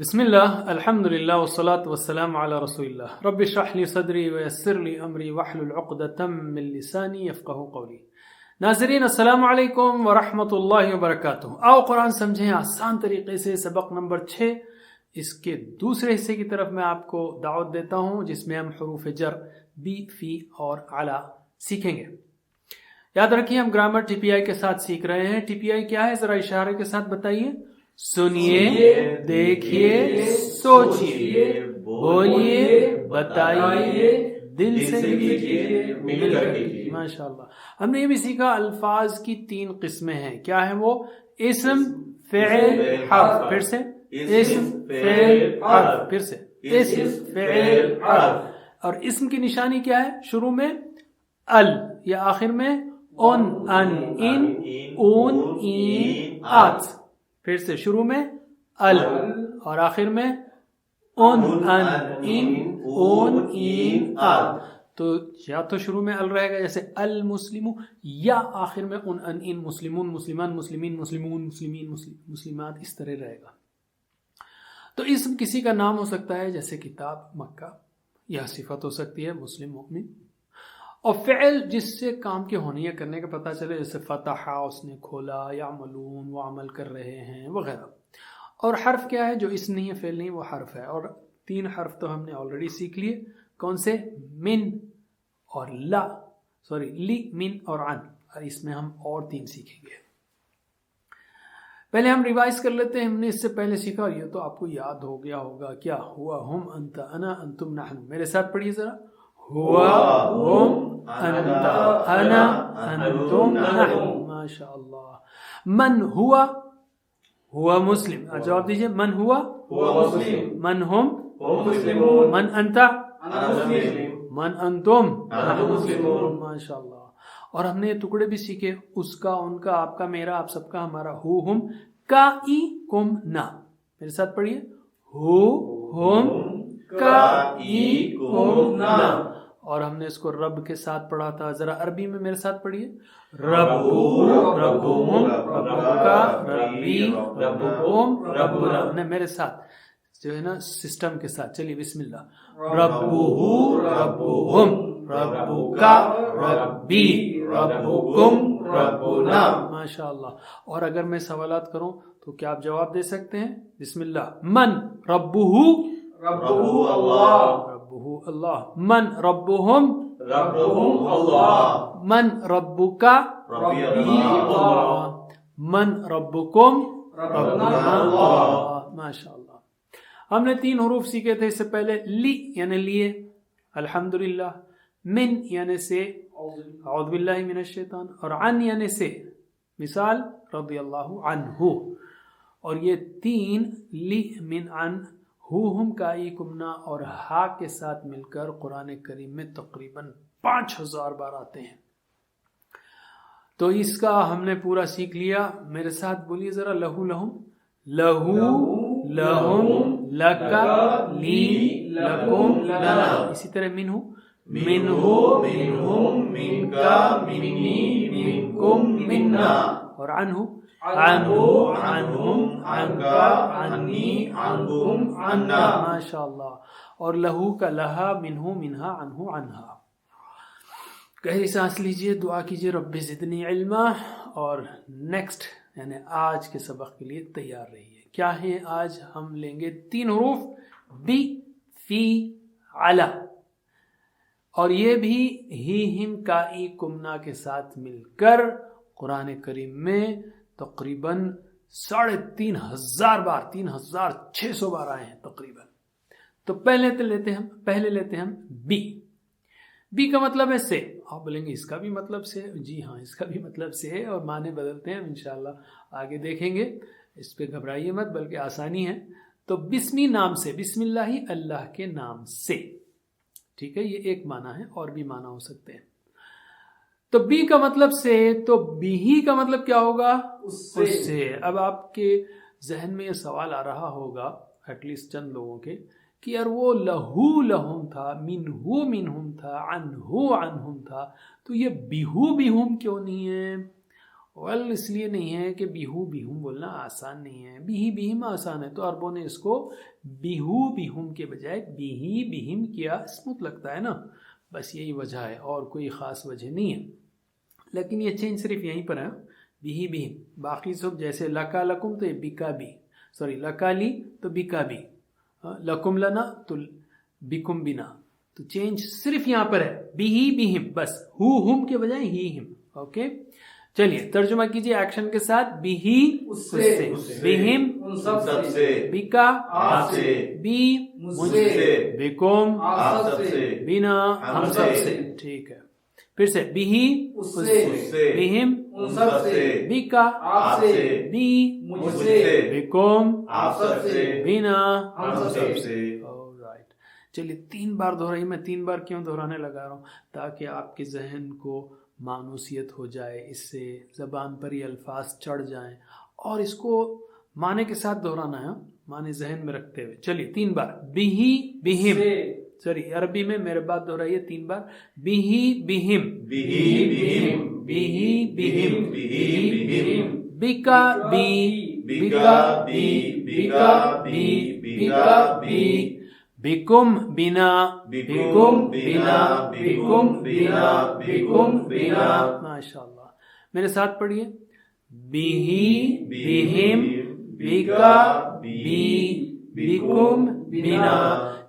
بسم اللہ الحمد للہ والصلاة والسلام علی رسول اللہ رب اشرح لی صدری ویسر لی امری واحلل عقدۃ من لسانی یفقہوا قولی۔ ناظرین السلام علیکم ورحمۃ اللہ وبرکاتہ۔ آؤ قرآن سمجھیں آسان طریقے سے۔ سبق نمبر 6 اس کے دوسرے حصے کی طرف میں آپ کو دعوت دیتا ہوں، جس میں ہم حروف جر بی، فی اور علی سیکھیں گے۔ یاد رکھیے ہم گرامر ٹی پی آئی کے ساتھ سیکھ رہے ہیں۔ ٹی پی آئی کیا ہے ذرا اشارے کے ساتھ بتائیے۔ سنیے، دیکھیے، سوچیے، بولیے، بتائیے، دل سے لیجیے، مل کر کیجیے۔ ماشاء اللہ۔ ہم نے یہ بھی سیکھا الفاظ کی 3 قسمیں ہیں۔ کیا ہے وہ؟ اسم، فعل، حرف۔ پھر سے اسم، فعل، حرف۔ پھر سے اسم، فعل، حرف۔ اور اسم کی نشانی کیا ہے؟ شروع میں ال یا آخر میں ان، ان، اون، این، آت۔ پھر سے شروع میں ال اور آخر میں ان، ان، اون، این، آت۔ تو یا تو شروع میں ال رہے گا جیسے المسلم، یا آخر میں ان، ان، مسلمون، مسلمان، مسلمین، مسلمون، مسلمین، مسلمات، اس طرح رہے گا۔ تو اسم کسی کا نام ہو سکتا ہے جیسے کتاب، مکہ، یا صفت ہو سکتی ہے مسلم، مومن۔ اور فعل جس سے کام کے ہونے یا کرنے کا پتہ چلے، جیسے فتحہ، اس نے کھولا، یعملون، وہ عمل کر رہے ہیں، وغیرہ۔ اور حرف کیا ہے؟ جو اسم نہیں ہے، فعل نہیں، وہ حرف ہے۔ اور 3 حرف تو ہم نے آلریڈی سیکھ لیے۔ کون سے؟ من اور لا، لی، من اور عن۔ اور اس میں ہم اور 3 سیکھیں گے۔ پہلے ہم ریوائز کر لیتے ہیں۔ ہم نے اس سے پہلے سیکھا، اور یہ تو آپ کو یاد ہو گیا ہوگا، کیا ہوا؟ ہم، انت، انا، انتم، نحن۔ میرے ساتھ پڑھیے ذرا۔ ہوا، ہم، انت، انا، انتم، نحن۔ ماشاء اللہ۔ من ہوا؟ ہوا مسلم۔ جواب دیجئے۔ من ہوا؟ ہوا مسلم۔ من ہم؟ ہم مسلمون۔ من انت؟ انا مسلم۔ من انتم؟ نحن مسلمون۔ ماشاء اللہ۔ اور ہم نے یہ ٹکڑے بھی سیکھے، اس کا، ان کا، آپ کا، میرا، آپ سب کا، ہمارا۔ ہو، ہم، کا، ای، کم، نا۔ میرے ساتھ پڑھیے۔ ہو، ہم، کا، ای، کم، نا۔ اور ہم نے اس کو رب کے ساتھ پڑھا تھا۔ ذرا عربی میں میرے ساتھ پڑھیے۔ ربو، ربہم، ربکا، ربی، ربکم، ربنا۔ نے میرے ساتھ جو ہے نا سسٹم کے ساتھ چلیے۔ بسم اللہ۔ ربہو، ربہم، ربکا، ربی، ربکم، ربنا۔ ماشاء اللہ۔ اور اگر میں سوالات کروں تو کیا آپ جواب دے سکتے ہیں؟ بسم اللہ۔ من ربہو؟ ربہو اللہ۔ ربہو اللہ۔ من ربہم؟ ربہم اللہ۔ من ربکا؟ ربی اللہ۔ من ربکم؟ ربنا اللہ۔ ماشاء اللہ۔ ہم نے 3 حروف سیکھے تھے اس سے پہلے۔ لی یعنی لیے، الحمدللہ۔ من یعنی سے، اعوذ باللہ من الشیطان۔ اور عن یعنی سے، مثال رضی اللہ عنہ۔ اور یہ 3 لی، من، عن، ہو، ہم، کا، ای، کمنا اور ہا کے ساتھ مل کر قرآن کریم میں تقریباً 5000 بار آتے ہیں۔ تو اس کا ہم نے پورا سیکھ لیا۔ میرے ساتھ بولیے ذرا۔ لہو، لہم، لہو، لہم، لکا، لی، لکم، لنا۔ اسی طرح منہو، منہو، منہم، منکا، منی، منکم، منا۔ اور عنہو، عنہو، عنہم، عنکا، عنی، عنکم، عنا۔ ماشاء اللہ۔ اور لہو کا لہا، منہو، منہا، عنہو، عنہا۔ گہری سانس لیجئے، دعا کیجئے رب زدنی علما۔ اور نیکسٹ یعنی آج کے سبق کے لیے تیار رہیے۔ کیا ہے آج؟ ہم لیں گے 3 حروف، بی، فی، علی۔ اور یہ بھی ہی، ہم، کا، ای، کمنا کے ساتھ مل کر قرآن کریم میں تقریباً 3500 بار، 3600 بار آئے ہیں تقریباً۔ تو پہلے لیتے ہیں ہم بی۔ بی کا مطلب ہے سے۔ آپ بولیں گے اس کا بھی مطلب سے؟ جی ہاں، اس کا بھی مطلب سے ہے، اور معنی بدلتے ہیں ہم انشاءاللہ آگے دیکھیں گے۔ اس پہ گھبرائیے مت، بلکہ آسانی ہے۔ تو بسمی نام سے، بسم اللہ، اللہ کے نام سے۔ ٹھیک ہے، یہ ایک معنی ہے، اور بھی معنی ہو سکتے ہیں۔ تو بی کا مطلب سے، تو بی ہی کا مطلب کیا ہوگا؟ اس سے۔ اب آپ کے ذہن میں یہ سوال آ رہا ہوگا، ایٹ لیسٹ چند لوگوں کے، کہ یار وہ لہو لہم تھا، منہو منہم تھا، عنہو عنہم تھا، تو یہ بیہو بیہم کیوں نہیں ہے؟ ویل اس لیے نہیں ہے کہ بیہو بیہم بولنا آسان نہیں ہے، بیہی بیہم آسان ہے، تو عربوں نے اس کو بیہو بیہم کے بجائے بیہی بیہم کیا، اسموتھ لگتا ہے نا، بس یہی وجہ ہے اور کوئی خاص وجہ نہیں ہے. لیکن یہ چینج صرف یہیں پر ہے، بیہی بیہم. باقی سب جیسے لکا لکم تو یہ بکا بی، سوری لکا لی تو بکا بی، لکم لنا تو بکم بنا. تو چینج صرف یہاں پر ہے، بیہی بیہم، بس ہو ہم کے بجائے ہی ہم. اوکے چلیے ترجمہ کیجئے ایکشن کے ساتھ. بیہی اس سے، بیہم ان سب سے، بکا آپ سے، بی مجھ سے، بکم آپ سب سے، بنا ہم سب سے. ٹھیک ہے پھر سے. بیہی اس سے، بہم ان سب سے، بکا آپ سے، بی مجھ سے، بکم آپ سب سے، بنا ہم سب سے. رائٹ. چلیے 3 بار دہرائی. میں 3 بار کیوں دہرانے لگا رہا ہوں؟ تاکہ آپ کے ذہن کو مانوسیت ہو جائے، اس سے زبان پر یہ الفاظ چڑھ جائیں، اور اس کو معنی کے ساتھ دہرانا ہے، معنی ذہن میں رکھتے ہوئے. چلیے 3 بار. بیہی بہم، سوری عربی میں میرے بات دہرائیے 3 بار. بیہی بہم، بیہی بہم، بیہی بہم، بیہی بہم، بکا بی، بکا بی، بکا بی، بکا بی، بکم بنا، بکم بنا، بکم بنا، بکم بنا. ماشاء اللہ. میرے ساتھ پڑھیے. بیہی بہم بکا بی بکم بنا.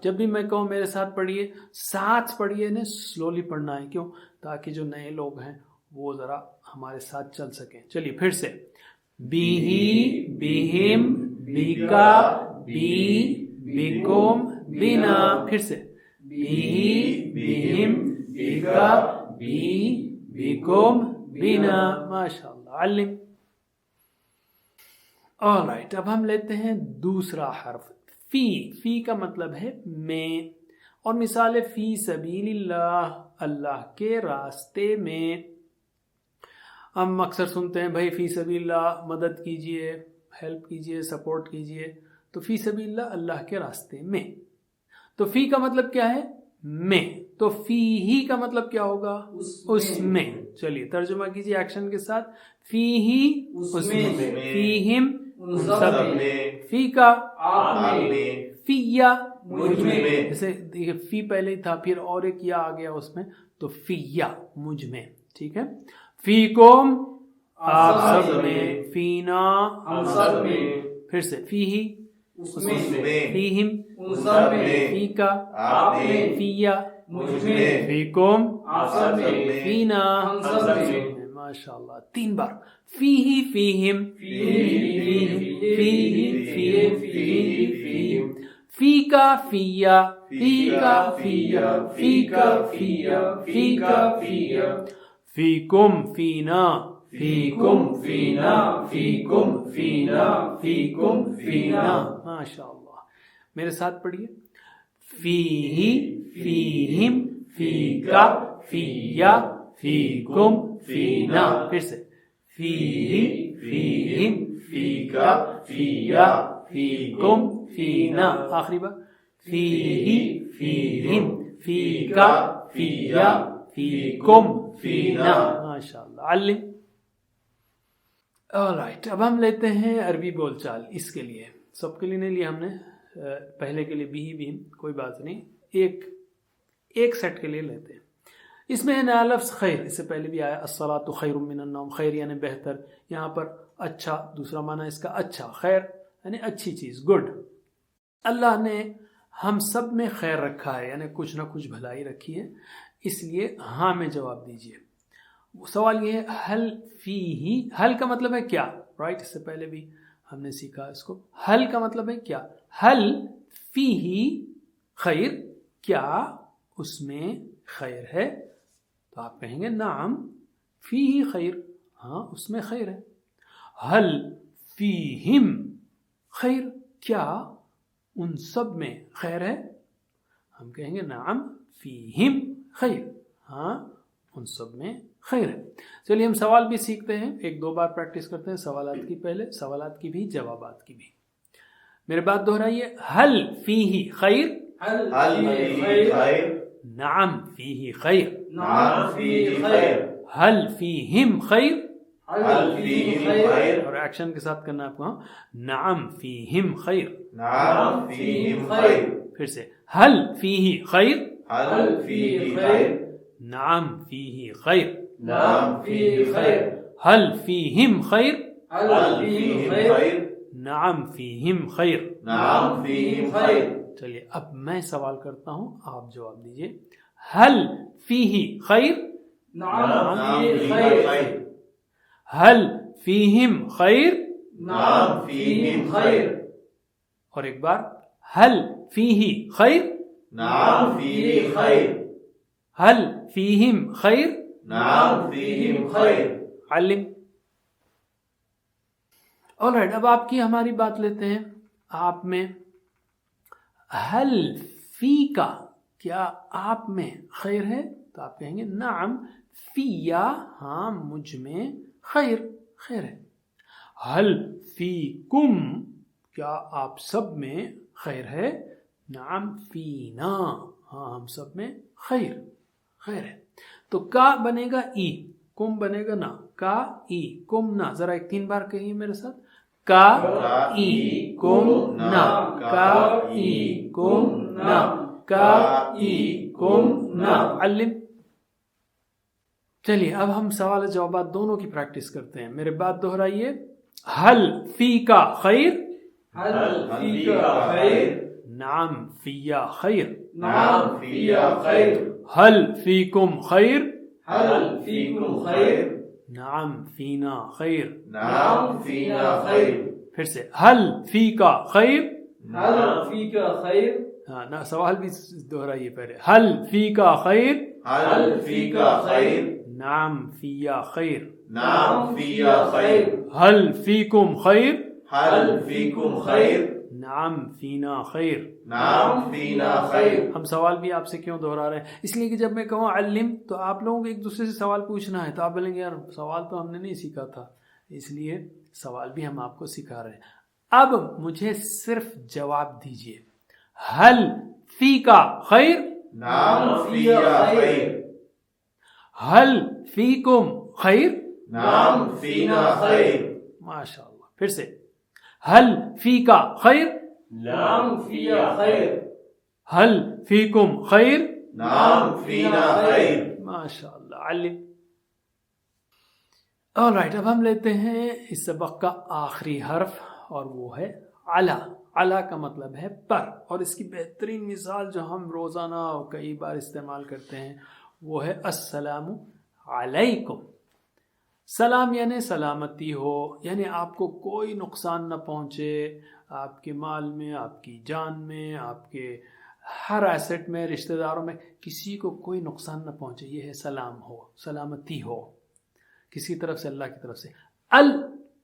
جب بھی میں کہوں میرے ساتھ پڑھیے، ساتھ پڑھیے، نے سلولی پڑھنا ہے. کیوں؟ تاکہ جو نئے لوگ ہیں وہ ذرا ہمارے ساتھ چل سکیں. چلیے پھر سے. بیہی بہم بکا بی بکم بنا. پھر سے. بیہی بہم بکا بی بکم بنا. ماشاء اللہ. علم. All right. اب ہم لیتے ہیں دوسرا حرف فی. فی کا مطلب ہے میں، اور مثال ہے فی سبیل اللہ، اللہ کے راستے میں. ہم اکثر سنتے ہیں بھائی فی سبیل اللہ مدد کیجئے، ہیلپ کیجئے، سپورٹ کیجئے. تو فی سبیل اللہ، اللہ کے راستے میں. تو فی کا مطلب کیا ہے؟ میں. تو فی ہی کا مطلب کیا ہوگا؟ اس میں. چلیے ترجمہ کیجئے ایکشن کے ساتھ. فی ہی اس میں، فی ہم ان سب میں، فی کا آپ میں، فی یا مجھ میں. جیسے دیکھیں فی پہلے ہی تھا، پھر اور ایک یا آ گیا اس میں، تو فی یا مجھ میں. ٹھیک ہے. فیکم آپ سب میں، فینا ہم سب میں. پھر سے. فی ہی اس میں، فیہم ان سب میں، فی کا آپ میں، فی یا مجھ میں، فیکم آپ سب میں، فینا ہم سب میں. ماشاء اللہ. 3 بار. فیہی فیہم فی کا فیا، فی کا فیا، فی کا فیا، فی کا فیا. فیکم فینا، فیکم فینا، فیکم فینا، فیکم فینا. ماشاء اللہ. میرے ساتھ پڑھیے. فیہی فیہم فیکا فیا، فیکم فینا. پھر سے. فیہی فیہم فیکا فیا، فیکم فینا. آخری بار. فیہی فیہم فیکا فیا، فیکم فینا. ماشاء اللہ. علم. آلرائٹ. اب ہم لیتے ہیں عربی بول چال. اس کے لیے سب کے لیے نہیں لیا ہم نے، پہلے کے لیے بھی کوئی بات نہیں، ایک سیٹ کے لیے لیتے ہیں. اس میں ہے نیا لفظ خیر. اس سے پہلے بھی آیا الصلاۃ خیر من النوم. خیر یعنی بہتر. یہاں پر اچھا، دوسرا معنی اس کا اچھا. خیر یعنی اچھی چیز، گڈ. اللہ نے ہم سب میں خیر رکھا ہے، یعنی کچھ نہ کچھ بھلائی رکھی ہے، اس لیے ہاں میں جواب دیجئے. سوال یہ ہے حل فیہی. حل کا مطلب ہے کیا، رائٹ؟ اس سے پہلے بھی ہم نے سیکھا اس کو. حل کا مطلب ہے کیا. حل فیہی خیر، کیا اس میں خیر ہے؟ تو آپ کہیں گے نعم فیہی خیر، ہاں اس میں خیر ہے. حل فیہم خیر، کیا ان سب میں خیر ہے؟ ہم کہیں گے نعم فیہم خیر، ہاں ان سب میں خیر ہے. چلیے ہم سوال بھی سیکھتے ہیں، 1-2 بار پریکٹس کرتے ہیں سوالات کی، پہلے سوالات کی بھی جوابات کی بھی. میرے بات دہرائیے. حل فیہی خیر، حل فیہی خیر، نعم فیہی خیر. نعم فیہی خیر. حل فیہم خیر، هل فيهم خير اور ایکشن کے ساتھ کرنا ہے آپ کو. نعم فیہم خیر. نعم فيهم خير پھر سے هل فیہ خیر. هل فيه خير نعم فیہ خیر. نعم فيه خير هل فیہم خیر. هل فيهم خير نعم فیہم خیر. نعم فيهم خير. چلیے اب میں سوال کرتا ہوں, آپ جواب دیجئے. هل فیہ خیر. نعم فيه خير هل فیہم خیر. نعم فيهم خير اور ایک بار, هل فیہ خیر. نعم فيه خير هل فیہم خیر. نعم فيهم خير. علم. آلرائٹ, اب آپ کی ہماری بات لیتے ہیں. آپ میں هل فی کا, کیا آپ میں خیر ہے؟ تو آپ کہیں گے نعم فیا, ہاں مجھ میں خیر, خیر ہے. هل فیکم, کیا آپ سب میں خیر ہے؟ نعم فینا, ہاں ہم سب میں خیر, خیر ہے. تو کا بنے گا ای, کم بنے گا نا. کا ای کم نا, ذرا ایک 3 بار کہیے میرے ساتھ. کا ای کم نا, کا ای کم نا, کا ای کم نا. علم. چلیے اب ہم سوال جوابات دونوں کی پریکٹس کرتے ہیں. میرے بات دہرائیے. هل فیکا خیر. هل فيك خير نعم فیا خیر. نعم فيا خير. هل فیکم خیر. هل فيكم خير نعم فینا خیر. نعم فينا خير. پھر سے هل فیکا خیر. هل فيك خير ہاں نا, سوال بھی دہرائیے پہلے. هل فیکا خیر. هل فيك خير نعم فیا خیر. نعم فيا خير. هل فیکم خیر. هل فيكم خير نعم فینا خیر. نعم فينا خير. ہم سوال بھی آپ سے کیوں دہرا رہے ہیں؟ اس لیے کہ جب میں کہوں علم تو آپ لوگوں کو ایک دوسرے سے سوال پوچھنا ہے, تو آپ بولیں گے یار سوال تو ہم نے نہیں سیکھا تھا, اس لیے سوال بھی ہم آپ کو سکھا رہے ہیں. اب مجھے صرف جواب دیجئے. هل فیکا خیر. نعم فيا خير. هل فیکم خیر. نعم فينا خير. ماشاء اللہ. پھر سے هل فیکا خیر. نعم فيا خير. هل فیکم خیر. نعم فينا خير. ماشاء اللہ. علم. آلرائٹ, اب ہم لیتے ہیں اس سبق کا آخری حرف, اور وہ ہے علا. علا کا مطلب ہے پر, اور اس کی بہترین مثال جو ہم روزانہ کئی بار استعمال کرتے ہیں وہ ہے السلام علیکم. سلام یعنی سلامتی ہو, یعنی آپ کو کوئی نقصان نہ پہنچے, آپ کے مال میں, آپ کی جان میں, آپ کے ہر ایسٹ میں, رشتہ داروں میں, کسی کو کوئی نقصان نہ پہنچے. یہ ہے سلام ہو, سلامتی ہو کسی طرف سے, اللہ کی طرف سے. ال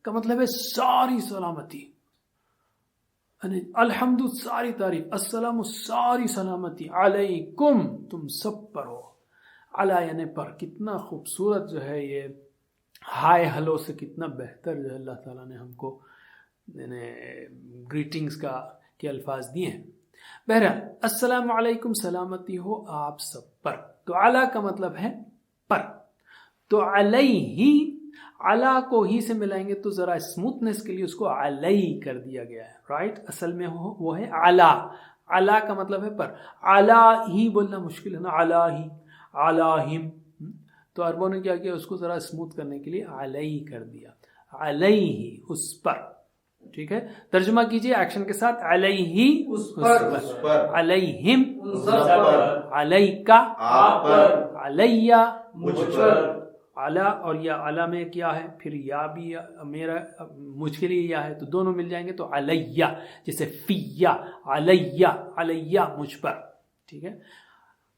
کا مطلب ہے ساری سلامتی, یعنی الحمد ساری تعریف, السلام ساری سلامتی, علیکم تم سب پر ہو. علی یعنی پر. کتنا خوبصورت جو ہے یہ ہائے ہلو سے کتنا بہتر جو ہے اللہ تعالیٰ نے ہم کو گریٹنگز کا کے الفاظ دیے ہیں. بہرحال السلام علیکم, سلامتی ہو آپ سب پر. تو علی کا مطلب ہے پر. تو علیہ, علی کو ہی سے ملائیں گے تو ذرا اسموتھنس کے لیے اس کو علی کر دیا گیا ہے, رائٹ. اصل میں وہ ہے علی. علی کا مطلب ہے پر. علی ہی بولنا مشکل ہے نا, علی ہی, علیہم. تو عربوں نے کیا کیا, اس کو ذرا اسموتھ کرنے کے لیے علی کر دیا. علیہ اس پر. ٹھیک ہے, ترجمہ کیجئے ایکشن کے ساتھ. علیہ اس پر. علیہم ان سب پر. علیکا آپ پر. علیہ مجھ پر. علی اور یا علی میں کیا ہے, پھر یا بھی میرا مجھ کے لیے یا ہے, تو دونوں مل جائیں گے تو علیہ, جیسے فیا, علیہ, علیہ مجھ پر. ٹھیک ہے.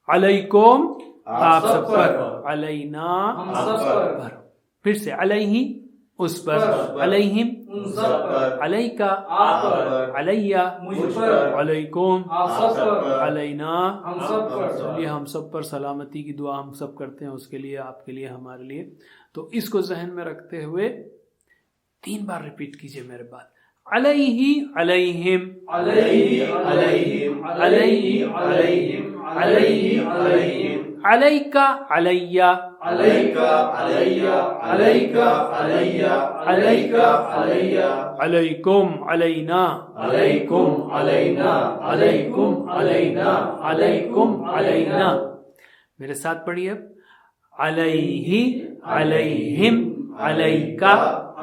علیکم آپ سب پر. علینا ہم سب پر. پھر سے علیہ اس پر. علیہم ان سب پر. علیکا آپ پر. علیہ مجھ پر. علیکم آپ سب پر. علینا ہم سب پر. چلیے ہم سب پر سلامتی کی دعا ہم سب کرتے ہیں, اس کے لیے, آپ کے لیے, ہمارے لیے. تو اس کو ذہن میں رکھتے ہوئے 3 بار ریپیٹ کیجئے میرے بات. علیہ علیہم علیہ علیہم علیہ علیہم علیہ علیہم علیکا علیہ عليك علي عليك علي عليك علي عليكم علينا عليكم علينا عليكم علينا عليكم علينا. میرے ساتھ پڑھیے. علیہ علیہم علیکا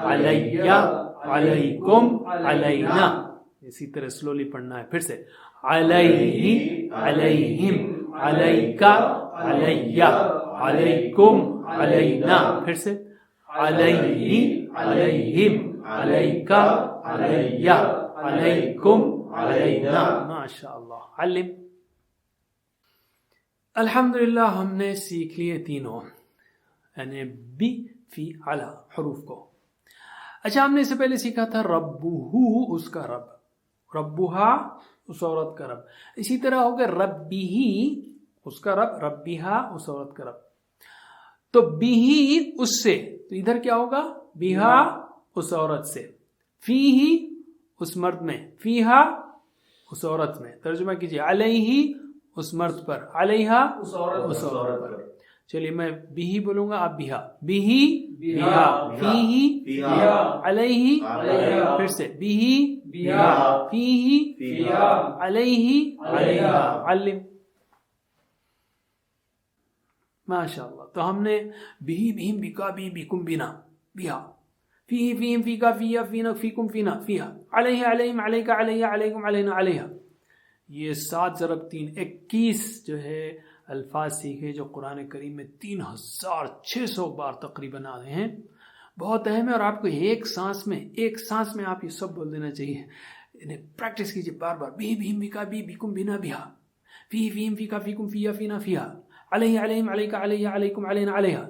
علیہ علیکم علینا. اسی طرح سلولی پڑھنا ہے. پھر سے علیہ علیہم علیکا علیہ علیکم علینا. پھر سے علیہ علیہم علیکا علیہ علیکم علینا. ماشاء اللہ. علم. الحمدللہ ہم نے سیکھ لیے تینوں، یعنی بی فی علی حروف کو. اچھا، ہم نے اس سے پہلے سیکھا تھا ربہ، اس کا رب، ربہا اس عورت کا رب. اسی طرح ہو گیا ربیہی اس کا رب، ربیہا اس عورت کا رب. تو بیہی اس سے، تو ادھر کیا ہوگا؟ بیہا اس عورت سے، فیہی اس مرد میں، فیہا اس عورت میں. ترجمہ کیجیے. علیہ اس مرد پر، علیہا اس عورت پر. چلیے میں بیہی بولوں گا، آپ بیہا. بیہی بیہا، فیہی علیہ علیہ، پھر سے بیہی بیہا، فیہی فیہا، علیہ علیہا. علم. ماشاء اللہ. تو ہم نے بیہی بہم بیکا بی بیکم بینا بیہا، فیہی فیہم فیکا فیہا فینا فیکم فینا فیہا، علیہ علیہم علیکا علیہ علیکم علینا علیہا. یہ 7 ضرب 3 21 جو ہے الفاظ سیکھے جو قرآن کریم میں 3600 بار تقریباً آ رہے ہیں. بہت اہم ہے، اور آپ کو ایک سانس میں آپ یہ سب بول دینا چاہیے. انہیں پریکٹس کیجیے بار بار. بھی بھیم بکا بھی بیکم بنا بیہا، فی فیم فیکا فیکم فیا فینا فیہا، علیہ علیہم علیکا علیہ علیکم علینا علیہا.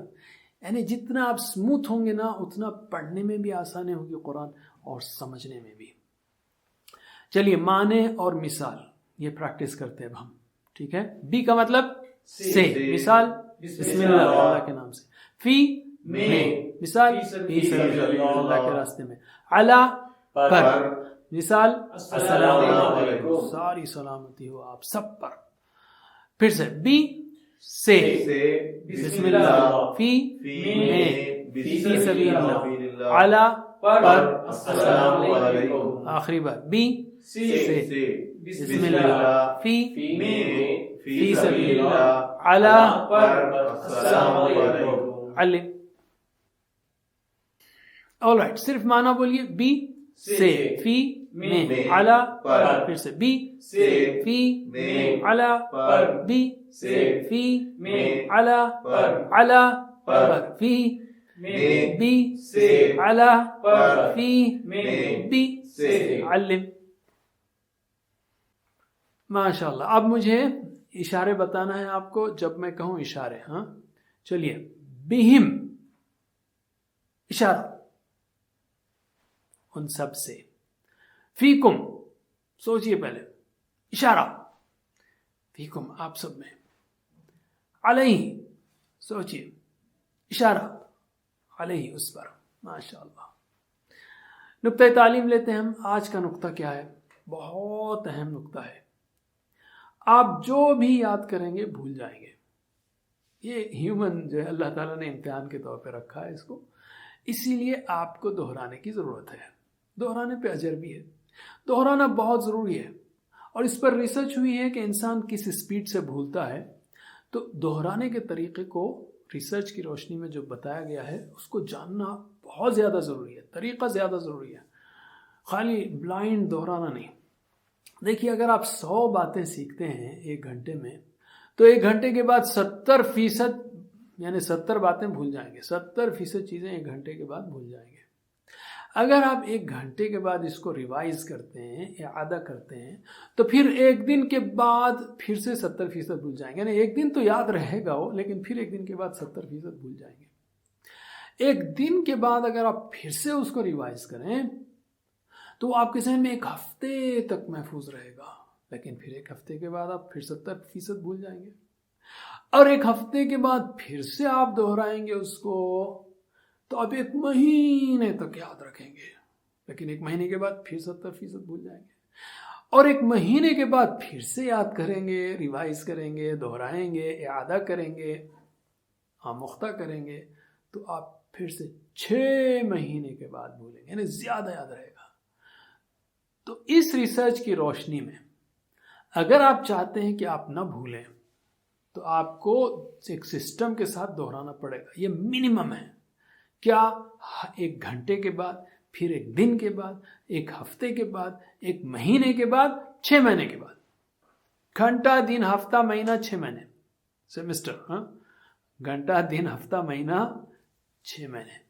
یعنی جتنا آپ سموتھ ہوں گے نا، اتنا پڑھنے میں بھی آسانی ہوگی قرآن اور سمجھنے میں بھی. چلیے معنی اور مثال یہ پریکٹس کرتے ہیں اب ہم. ٹھیک ہے. بی کا مطلب سے، مثال بسم اللہ اللہ کے نام سے. فی میں، مثال فی سبیل اللہ کے راستے میں. علی پر، مثال السلام علیکم، ساری سلامتی ہو آپ سب پر. پھر سے بی سے، بسم اللہ، فی میں، فی سبیل اللہ، علی پر السلام علیکم. آخری بار بی سے، بسم اللہ، فی میں، فی سبیل اللہ، علی پر السلام علیکم. علم. All right. صرف معنی بولیے. بی سے، فی میں، علی پر، پھر سے بی سے، فی میں، علی پر، بی سے، فی میں، علی پر، علی پر، فی میں، بی سے، علی پر، فی میں، بی سے. علم. ماشاء اللہ. اب مجھے اشارے بتانا ہے آپ کو جب میں کہوں اشارے. ہاں چلیے. بہم اشارہ ان سب سے. فیکم سوچئے پہلے، اشارہ فیکم آپ سب میں. علیہ سوچئے، اشارہ علیہ اس پر. ماشاء اللہ. نقطہ تعلیم لیتے ہیں ہم. آج کا نقطہ کیا ہے؟ بہت اہم نقطہ ہے. آپ جو بھی یاد کریں گے بھول جائیں گے. یہ ہیومن جو ہے اللہ تعالیٰ نے امتحان کے طور پہ رکھا ہے اس کو، اسی لیے آپ کو دہرانے کی ضرورت ہے. دہرانے پہ اجر بھی ہے. دہرانا بہت ضروری ہے، اور اس پر ریسرچ ہوئی ہے کہ انسان کس اسپیڈ سے بھولتا ہے. تو دہرانے کے طریقے کو ریسرچ کی روشنی میں جو بتایا گیا ہے اس کو جاننا بہت زیادہ ضروری ہے. طریقہ زیادہ ضروری ہے، خالی بلائنڈ دہرانا نہیں. دیکھیے اگر آپ 100 باتیں سیکھتے ہیں 1 گھنٹے میں، تو 1 گھنٹے کے بعد 70% یعنی 70 باتیں بھول جائیں گے. 70% چیزیں 1 گھنٹے کے بعد بھول جائیں گے. اگر آپ 1 گھنٹے کے بعد اس کو ریوائز کرتے ہیں، اعادہ کرتے ہیں، تو پھر 1 دن کے بعد پھر سے 70% بھول جائیں گے. یعنی 1 دن تو یاد رہے گا وہ، لیکن پھر 1 دن کے بعد 70% بھول جائیں گے. 1 دن کے بعد اگر آپ پھر سے اس کو ریوائز کریں تو آپ کے ذہن میں 1 ہفتے تک محفوظ رہے گا، لیکن پھر 1 ہفتے کے بعد آپ پھر 70% بھول جائیں گے. اور 1 ہفتے کے بعد پھر سے آپ دہرائیں گے اس کو، تو آپ 1 مہینے تک یاد رکھیں گے، لیکن 1 مہینے کے بعد پھر 70% بھول جائیں گے. اور 1 مہینے کے بعد پھر سے یاد کریں گے، ریوائز کریں گے، دہرائیں گے، اعادہ کریں گے. آموختہ کریں گے تو آپ پھر سے 6 مہینے کے بعد بھولیں گے، یعنی زیادہ یاد رہے گا۔ تو اس ریسرچ کی روشنی میں اگر آپ چاہتے ہیں کہ آپ نہ بھولیں تو آپ کو ایک سسٹم کے ساتھ دہرانا پڑے گا۔ یہ منیمم ہے، کیا 1 گھنٹے کے بعد، پھر 1 دن کے بعد، 1 ہفتے کے بعد، 1 مہینے کے بعد، 6 مہینے کے بعد۔ گھنٹہ دن ہفتہ مہینہ 6 مہینے سیمسٹر، گھنٹہ دن ہفتہ مہینہ 6 مہینے،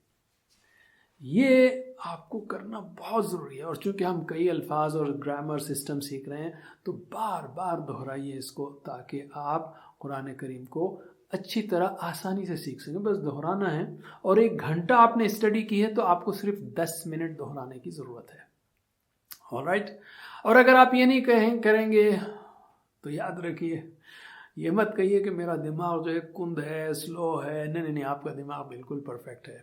یہ آپ کو کرنا بہت ضروری ہے۔ اور چونکہ ہم کئی الفاظ اور گرامر سسٹم سیکھ رہے ہیں تو بار بار دہرائیے اس کو، تاکہ آپ قرآن کریم کو اچھی طرح آسانی سے سیکھ سکیں۔ بس دہرانا ہے، اور 1 گھنٹہ آپ نے اسٹڈی کی ہے تو آپ کو صرف 10 منٹ دہرانے کی ضرورت ہے۔ آلرائٹ، اور اگر آپ یہ نہیں کریں گے تو یاد رکھیے، یہ مت کہیے کہ میرا دماغ جو ہے کند ہے، سلو ہے۔ نہیں، آپ کا دماغ بالکل پرفیکٹ ہے۔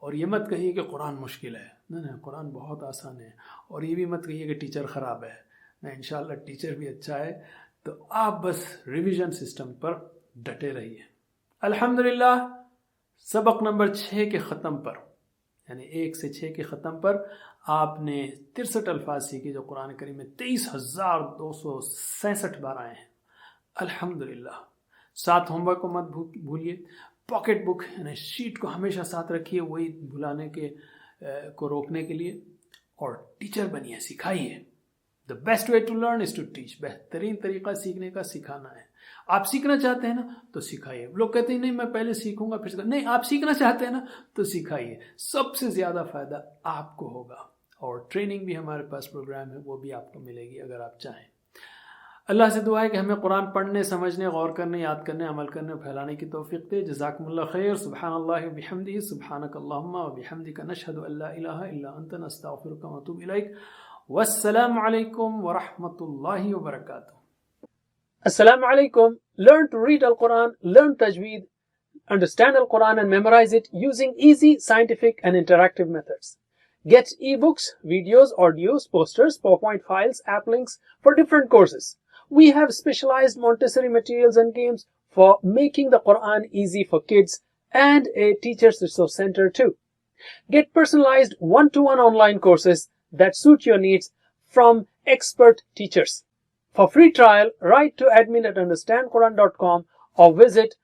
اور یہ مت کہیے کہ قرآن مشکل ہے، نہیں، قرآن بہت آسان ہے۔ اور یہ بھی مت کہیے کہ ٹیچر خراب ہے، نہیں، انشاءاللہ ٹیچر بھی اچھا ہے۔ تو آپ بس ریویژن سسٹم پر ڈٹے رہیے۔ الحمدللہ سبق نمبر 6 کے ختم پر، یعنی 1 سے 6 کے ختم پر آپ نے 63 الفاظ سیکھے جو قرآن کریم میں 23,266 بار آئے ہیں۔ الحمدللہ۔ 7 ہوم ورک کو مت بھولیے۔ پاکٹ بک یعنی شیٹ کو ہمیشہ ساتھ رکھیے، وہی بھلانے کو روکنے کے لیے۔ اور teacher بنیے، سکھائیے۔ The best way to learn is to teach۔ بہترین طریقہ سیکھنے کا سکھانا ہے۔ آپ سیکھنا چاہتے ہیں نا تو سکھائیے۔ لوگ کہتے ہیں نہیں میں پہلے سیکھوں گا پھر سکھاؤں گا، نہیں، آپ سیکھنا چاہتے ہیں نا تو سکھائیے۔ سب سے زیادہ فائدہ آپ کو ہوگا۔ اور ٹریننگ بھی ہمارے پاس پروگرام ہے، وہ بھی آپ کو ملے گی اگر آپ چاہیں۔ اللہ سے دعا ہے کہ ہمیں قرآن پڑھنے، سمجھنے، غور کرنے، یاد کرنے، عمل کرنے اور پھیلانے کی توفیق دے۔ جزاکم اللہ خیر۔ سبحان اللہ وبحمدہ، سبحانک اللہم وبحمدک، نشہد ان لا الہ الا انت، نستغفرک ونتوب الیک۔ والسلام علیکم ورحمۃ اللہ وبرکاتہ۔ Assalamu alaikum. Learn to read Al-Quran, learn tajweed, understand Al-Quran and memorize it using easy, scientific and interactive methods. Get ebooks, videos, audios, posters, PowerPoint files, app links for different courses. We have specialized Montessori materials and games for making the Quran easy for kids and a teacher's resource center too. Get personalized one-to-one online courses that suit your needs from expert teachers. For free trial, write to admin@understandquran.com or visit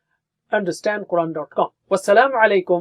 understandquran.com. Wassalamu alaikum.